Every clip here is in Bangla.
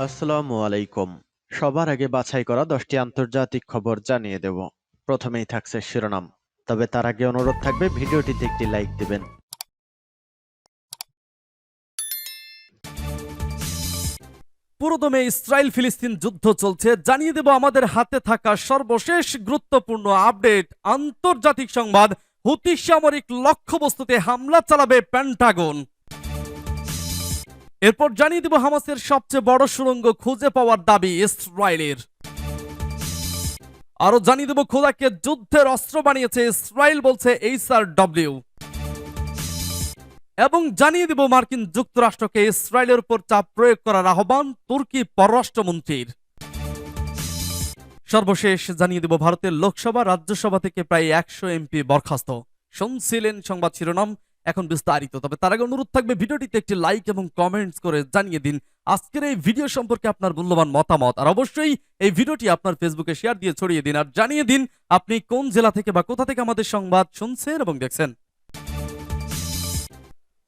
আসসালামু আলাইকুম। সবার আগে বাছাই করা 10টি আন্তর্জাতিক খবর জানিয়ে দেব। প্রথমেই থাকছে শিরোনাম। তবে তার আগে অনুরোধ থাকবে ভিডিওটিতে একটি লাইক দিবেন। পুরোদমে ইসরায়েল ফিলিস্তিন যুদ্ধ চলছে, জানিয়ে দেব আমাদের হাতে থাকা সর্বশেষ গুরুত্বপূর্ণ আপডেট। আন্তর্জাতিক সংবাদ, হুতি সামরিক লক্ষ্যবস্তুতে হামলা চালাবে পেন্টাগন। এরপর জানিয়ে দেব হামাসের সবচেয়ে বড় সুড়ঙ্গ খুঁজে পাওয়ার দাবি ইসরায়েলের। আরো জানিয়ে দেব খোদাকে যুদ্ধের অস্ত্র বানিয়েছে ইসরায়েল, বলছে HRW। এবং জানিয়ে দেব মার্কিন যুক্তরাষ্ট্রকে ইসরায়েলের উপর চাপ প্রয়োগ করার আহ্বান তুর্কি পররাষ্ট্রমন্ত্রীর। সর্বশেষ জানিয়ে দেব ভারতের লোকসভা রাজ্যসভা থেকে প্রায় 100 এমপি বরখাস্ত। শুনছিলেন সংবাদ শিরোনাম, এখন বিস্তারিত। তবে তার আগে অনুরোধ থাকবে ভিডিওটিতে একটি লাইক এবং কমেন্টস করে জানিয়ে দিন আজকের এই ভিডিও সম্পর্কে আপনার মূল্যবান মতামত। আর অবশ্যই এই ভিডিওটি আপনার ফেসবুকে শেয়ার দিয়ে ছড়িয়ে দিন, আর জানিয়ে দিন আপনি কোন জেলা থেকে বা কোথা থেকে আমাদের সংবাদ শুনছেন এবং দেখছেন।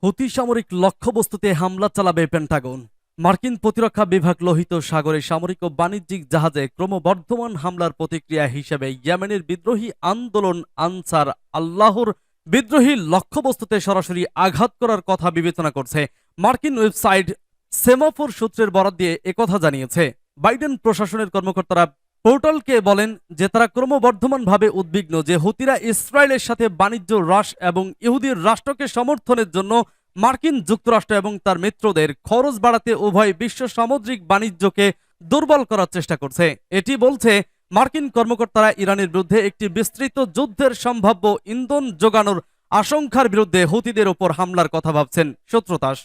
হুতি সামরিক লক্ষ্যবস্তুতে হামলা চালাবে পেন্টাগন। মার্কিন প্রতিরক্ষা বিভাগ লোহিত সাগরে সামরিক ও বাণিজ্যিক জাহাজে ক্রমবর্ধমান হামলার প্রতিক্রিয়া হিসেবে ইয়েমেনের বিদ্রোহী আন্দোলন আনসার আল্লাহর বিদ্রোহী লক্ষ্যবস্তুতে সরাসরি আঘাত করার কথা বিবেচনা করছে। মার্কিন ওয়েবসাইট সেমাফোর সূত্রের বরাত দিয়ে একথা জানিয়েছে। বাইডেন প্রশাসনের কর্মকর্তারা পোর্টালকে বলেন যে তারা ক্রমবর্ধমানভাবে উদ্বিগ্ন যে হুতিরা ইসরায়েলের সাথে বাণিজ্য হ্রাস এবং ইহুদির রাষ্ট্রকে সমর্থনের জন্য মার্কিন যুক্তরাষ্ট্র এবং তার মিত্রদের খরচ বাড়াতে উভয় বিশ্ব সামুদ্রিক বাণিজ্যকে দুর্বল করার চেষ্টা করছে। এটি বলছে মার্কিন কর্মকর্তারা ইরানের বিরুদ্ধে একটি বিস্তৃত যুদ্ধের সম্ভাব্য ইন্ধন যোগানোর আশঙ্কার বিরুদ্ধে হুতিদের ওপর হামলার কথা ভাবছেন। সূত্রতাস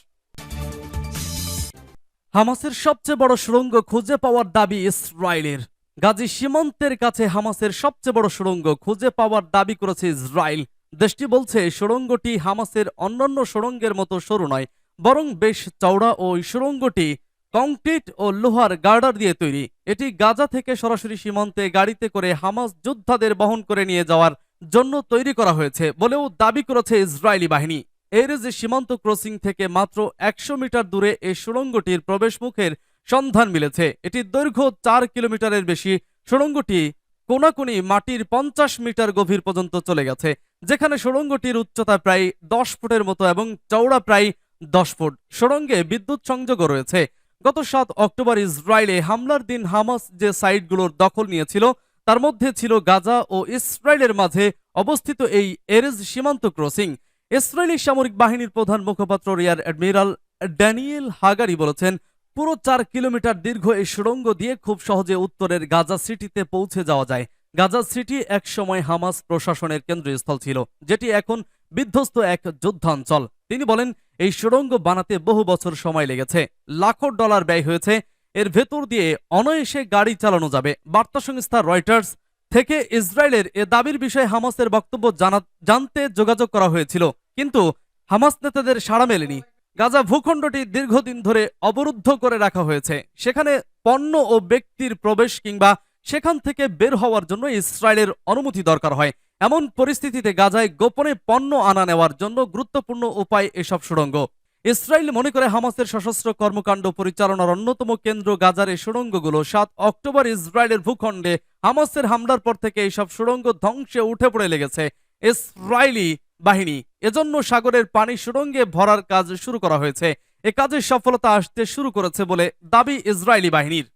হামাসের সবচেয়ে বড় সুড়ঙ্গ খুঁজে পাওয়ার দাবি ইসরায়েলের। গাজী সীমান্তের কাছে হামাসের সবচেয়ে বড় সুড়ঙ্গ খুঁজে পাওয়ার দাবি করেছে ইসরায়েল। দেশটি বলছে সুড়ঙ্গটি হামাসের অন্যান্য সুড়ঙ্গের মতো সরু নয়, বরং বেশ চওড়া ও এই সুড়ঙ্গটি কংক্রিট ও লোহার গার্ডার দিয়ে তৈরি। এটি গাজা থেকে সরাসরি সীমান্তে গাড়িতে করে হামাস যোদ্ধাদের বহন করে নিয়ে যাওয়ার জন্য তৈরি করা হয়েছে বলেও দাবি করেছে ইসরায়েলি বাহিনী। এর যে সীমান্ত ক্রসিং থেকে মাত্র 100 মিটার দূরে এই সুড়ঙ্গটির প্রবেশমুখের সন্ধান মিলেছে। এটির দৈর্ঘ্য 4 কিলোমিটারের বেশি। সুড়ঙ্গটি কোনাকুনি মাটির 50 মিটার গভীর পর্যন্ত চলে গেছে, যেখানে সুড়ঙ্গটির উচ্চতা প্রায় 10 ফুটের মতো এবং চওড়া প্রায় 10 ফুট। সুড়ঙ্গে বিদ্যুৎ সংযোগও রয়েছে। গত 7 অক্টোবর ইসরায়েলে হামলার দিন হামাস যে সাইটগুলোর দখল নিয়েছিল তার মধ্যে ছিল গাজা ও ইসরায়েলের মাঝে অবস্থিত এই এরেজ সীমান্ত ক্রসিং। ইসরায়েলি সামরিক বাহিনীর প্রধান মুখপাত্র রিয়ার অ্যাডমিরাল ড্যানিয়েল হাগারি বলেছেন, পুরো 4 কিলোমিটার দীর্ঘ এই সুড়ঙ্গ দিয়ে খুব সহজে উত্তরের গাজা সিটিতে পৌঁছে যাওয়া যায়। গাজা সিটি এক সময় হামাস প্রশাসনের কেন্দ্রস্থল ছিল, যেটি এখন বিধ্বস্ত এক যুদ্ধাঞ্চল। তিনি বলেন, এই সুড়ঙ্গ বানাতে বহু বছর সময় লেগেছে, লাখো ডলার ব্যয় হয়েছে। এর ভেতর দিয়ে অনায়াসে গাড়ি চালানো যাবে। বার্তা সংস্থা রয়টার্স থেকে ইসরায়েলের এ দাবির বিষয়ে হামাসের বক্তব্য জানতে যোগাযোগ করা হয়েছিল, কিন্তু হামাস নেতাদের সাড়া মেলেনি। গাজা ভূখণ্ডটি দীর্ঘদিন ধরে অবরুদ্ধ করে রাখা হয়েছে। সেখানে পণ্য ও ব্যক্তির প্রবেশ কিংবা সেখান থেকে বের হওয়ার জন্য ইসরায়েলের অনুমতি দরকার হয়। এমন পরিস্থিতিতে গাজায় গোপনে পণ্য আনা নেওয়ার জন্য গুরুত্বপূর্ণ উপায় এসব সুড়ঙ্গ। ইসরায়েল মনে করে হামাসের সশস্ত্র কর্মকাণ্ড পরিচালনার অন্যতম কেন্দ্র গাজার এই সুড়ঙ্গগুলো। 7 অক্টোবর ইসরায়েলের ভূখণ্ডে হামাসের হামলার পর থেকে এইসব সুড়ঙ্গ ধ্বংসে উঠে পড়ে লেগেছে ইসরায়েলি বাহিনী। এজন্য সাগরের পানি সুড়ঙ্গে ভরার কাজ শুরু করা হয়েছে। এ কাজের সফলতা আসতে শুরু করেছে বলে দাবি ইসরায়েলি বাহিনীর।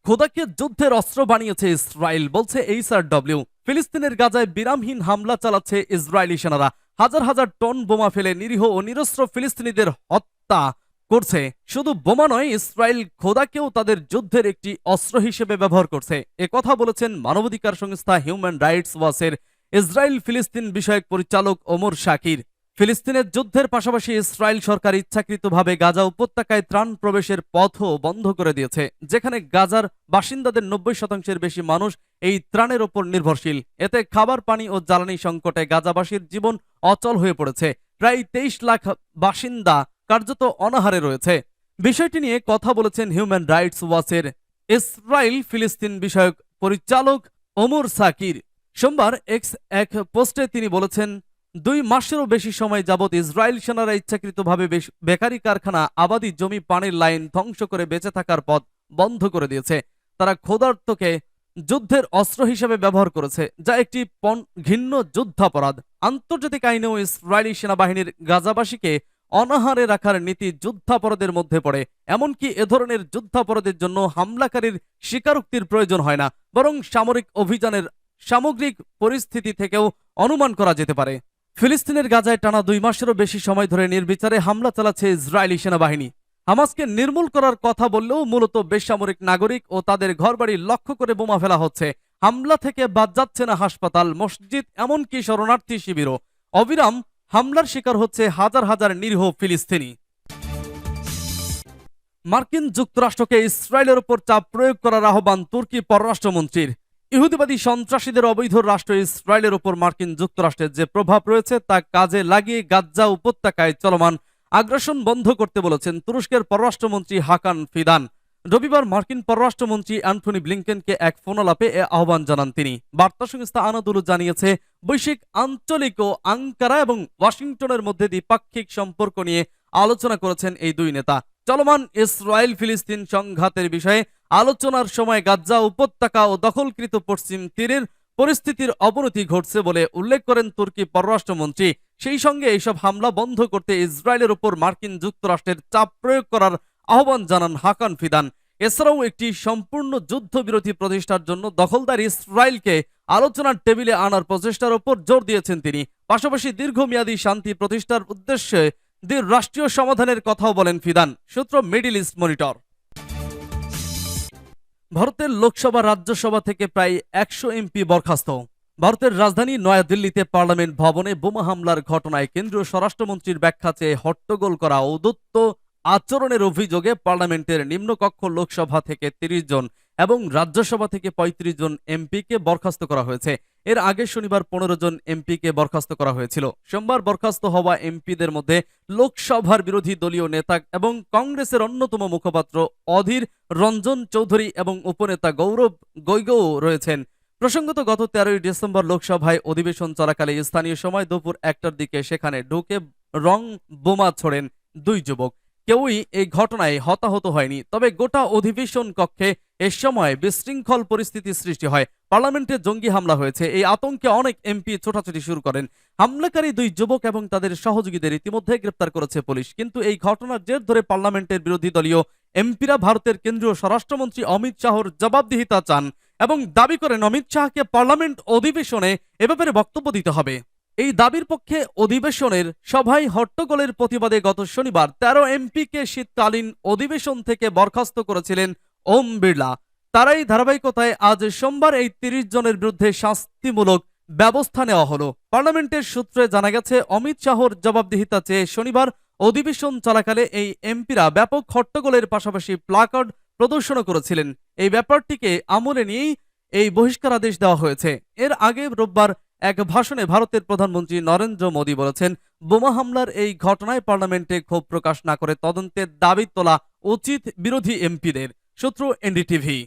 খোদাকে যুদ্ধের অস্ত্র বানিয়েছে ইসরায়েল, বলছে HRW। ফিলিস্তিনের গাজায় বিরামহীন হামলা চালাচ্ছে ইসরায়েলি সেনারা। হাজার হাজার টন বোমা ফেলে নিরীহ ও নিরস্ত্র ফিলিস্তিনিদের হত্যা করছে। শুধু বোমা নয়, ইসরায়েল খোদাকেও তাদের যুদ্ধের একটি অস্ত্র হিসেবে ব্যবহার করছে। এ কথা বলেছেন মানবাধিকার সংস্থা হিউম্যান রাইটস ওয়াচের ইসরায়েল ফিলিস্তিন বিষয়ক পরিচালক ওমর শাকির। ফিলিস্তিনের যুদ্ধের পাশাপাশি ইসরায়েল সরকার ইচ্ছাকৃতভাবে গাজা উপত্যকায় ত্রাণ প্রবেশের পথও বন্ধ করে দিয়েছে, যেখানে গাজার বাসিন্দাদের 90% বেশি মানুষ এই ত্রাণের ওপর নির্ভরশীল। এতে খাবার, পানি ও জ্বালানি সংকটে গাজাবাসীর জীবন অচল হয়ে পড়েছে। প্রায় 23 লাখ বাসিন্দা কার্যত অনাহারে রয়েছে। বিষয়টি নিয়ে কথা বলেছেন হিউম্যান রাইটস ওয়াচের ইসরায়েল ফিলিস্তিন বিষয়ক পরিচালক ওমর শাকির। সোমবার এক্স এক পোস্টে তিনি বলেছেন, 2 মাসেরও বেশি সময় যাবৎ ইসরায়েল সেনারা ইচ্ছাকৃতভাবে বেকারি কারখানা, আবাদি জমি, পানির লাইন ধ্বংস করে বেঁচে থাকার পথ বন্ধ করে দিয়েছে। তারা ক্ষুধার্তকে যুদ্ধের অস্ত্র হিসেবে ব্যবহার করেছে, যা একটি ঘৃণ্য যুদ্ধাপরাধ। আন্তর্জাতিক আইনেও ইসরায়েলি সেনাবাহিনীর গাজাবাসীকে অনাহারে রাখার নীতি যুদ্ধাপরাধের মধ্যে পড়ে। এমনকি এ ধরনের যুদ্ধাপরাধের জন্য হামলাকারীর স্বীকারোক্তির প্রয়োজন হয় না, বরং সামরিক অভিযানের সামগ্রিক পরিস্থিতি থেকেও অনুমান করা যেতে পারে। ফিলিস্তিনের গাজায় টানা 2 মাসেরও বেশি সময় ধরে নির্বিচারে হামলা চালাচ্ছে ইসরায়েলি সেনাবাহিনী। হামাসকে নির্মূল করার কথা বললেও মূলত বেসামরিক নাগরিক ও তাদের ঘরবাড়ি লক্ষ্য করে বোমা ফেলা হচ্ছে। হামলা থেকে বাদ যাচ্ছে না হাসপাতাল, মসজিদ, এমনকি শরণার্থী শিবিরও। অবিরাম হামলার শিকার হচ্ছে হাজার হাজার নিরীহ ফিলিস্তিনি। মার্কিন যুক্তরাষ্ট্রকে ইসরায়েলের উপর চাপ প্রয়োগ করার আহ্বান তুর্কি পররাষ্ট্রমন্ত্রীর। ইহুদিবাদী সন্ত্রাসীদের অবৈধ রাষ্ট্র ইসরায়েলের উপর মার্কিন যুক্তরাষ্ট্রের যে প্রভাব রয়েছে তা কাজে লাগিয়ে গাজ্জা উপত্যকায় চলমান আগ্রাসন বন্ধ করতে বলেছেন তুরস্কের পররাষ্ট্রমন্ত্রী হাকান ফিদান। রবিবার মার্কিন পররাষ্ট্রমন্ত্রী অ্যান্টনি ব্লিংকেনকে এক ফোনালাপে এ আহ্বান জানান তিনি। বার্তা সংস্থা আনাদুলু জানিয়েছে, বৈশ্বিক, আঞ্চলিক ও আঙ্কারা এবং ওয়াশিংটনের মধ্যে দ্বিপাক্ষিক সম্পর্ক নিয়ে আলোচনা করেছেন এই দুই নেতা। চলমান ইসরায়েল ফিলিস্তিন সংঘাতের বিষয়ে আলোচনার সময় গাজ্জা উপত্যকা ও দখলকৃত পশ্চিম তীরের পরিস্থিতির অবনতি ঘটছে বলে উল্লেখ করেন তুর্কি পররাষ্ট্রমন্ত্রী। সেই সঙ্গে এইসব হামলা বন্ধ করতে ইসরায়েলের উপর মার্কিন যুক্তরাষ্ট্রের চাপ প্রয়োগ করার আহ্বান জানান হাকান ফিদান। এছাড়াও একটি সম্পূর্ণ যুদ্ধবিরতি প্রতিষ্ঠার জন্য দখলদার ইসরায়েলকে আলোচনার টেবিলে আনার প্রচেষ্টার উপর জোর দিয়েছেন তিনি। পাশাপাশি দীর্ঘমেয়াদী শান্তি প্রতিষ্ঠার উদ্দেশ্যে রাষ্ট্রীয় সমাধানের কথাও বলেন ফিদান। সূত্র মিডল ইস্ট মনিটর। ভারতের লোকসভা, রাজ্যসভা থেকে প্রায় 100 এমপি বরখাস্ত। ভারতের রাজধানী নয়াদিল্লিতে পার্লামেন্ট ভবনে বোমা হামলার ঘটনায় কেন্দ্রীয় স্বরাষ্ট্রমন্ত্রীর ব্যাখ্যা চেয়ে হট্টগোল করা ঔদ্ধত্য আচরণের অভিযোগে পার্লামেন্টের নিম্নকক্ষ লোকসভা থেকে 30 জন এবং রাজ্যসভা থেকে 35 জন এমপিকে বরখাস্ত করা হয়েছে। এর আগে শনিবার 15 জন এমপিকে বরখাস্ত করা হয়েছিল। সোমবার বরখাস্ত হওয়া এমপিদের মধ্যে লোকসভার বিরোধী দলীয় নেতা এবং কংগ্রেসের অন্যতম মুখপাত্র অধীর রঞ্জন চৌধুরী এবং উপনেতা গৌরব গগৈও রয়েছেন। প্রসঙ্গত, গত 13 ডিসেম্বর লোকসভায় অধিবেশন চলাকালে স্থানীয় সময় দুপুর 1টার দিকে সেখানে ঢুকে রং বোমা ছোড়েন 2 যুবক। কেউই এই ঘটনায় হতাহত হয়নি, তবে গোটা অধিবেশন কক্ষে এ সময় বিশৃঙ্খল পরিস্থিতি সৃষ্টি হয়। পার্লামেন্টে জঙ্গি হামলা হয়েছে, এই আতঙ্কে অনেক এমপি ছোটাছুটি শুরু করেন। হামলাকারী 2 যুবক এবং তাদের সহযোগীদের ইতিমধ্যে গ্রেপ্তার করেছে পুলিশ। কিন্তু এই ঘটনার জের ধরে পার্লামেন্টের বিরোধী দলীয় এমপিরা ভারতের কেন্দ্রীয় স্বরাষ্ট্রমন্ত্রী অমিত শাহর জবাবদিহিতা চান এবং দাবি করেন অমিত শাহকে পার্লামেন্ট অধিবেশনে এ ব্যাপারে বক্তব্য দিতে হবে। এই দাবির পক্ষে অধিবেশনের সভায় হট্টগোলের প্রতিবাদে গত শনিবার 13 এমপিকে শীতকালীন অধিবেশন থেকে বরখাস্ত করেছিলেন ওম বিড়লা। তারাই ধারাবাহিকতায় আজ সোমবার এই 30 জনের বিরুদ্ধে শাস্তিমূলক ব্যবস্থা নেওয়া হলো। পার্লামেন্টের সূত্রে জানা গেছে, অমিত শাহর জবাবদিহিতা চেয়ে শনিবার অধিবেশন চলাকালে এই এমপিরা ব্যাপক হট্টগোলের পাশাপাশি প্লাকার্ড প্রদর্শন করেছিলেন। এই ব্যাপারটিকে আমলে নিয়েই এই বহিষ্কার আদেশ দেওয়া হয়েছে। এর আগে রোববার এক ভাষণে ভারতের প্রধানমন্ত্রী নরেন্দ্র মোদী বলেছেন, বোমা হামলার এই ঘটনায় পার্লামেন্টে ক্ষোভ প্রকাশ না করে তদন্তের দাবি তোলা উচিত বিরোধী এমপিদের। সূত্র এনডিটিভি।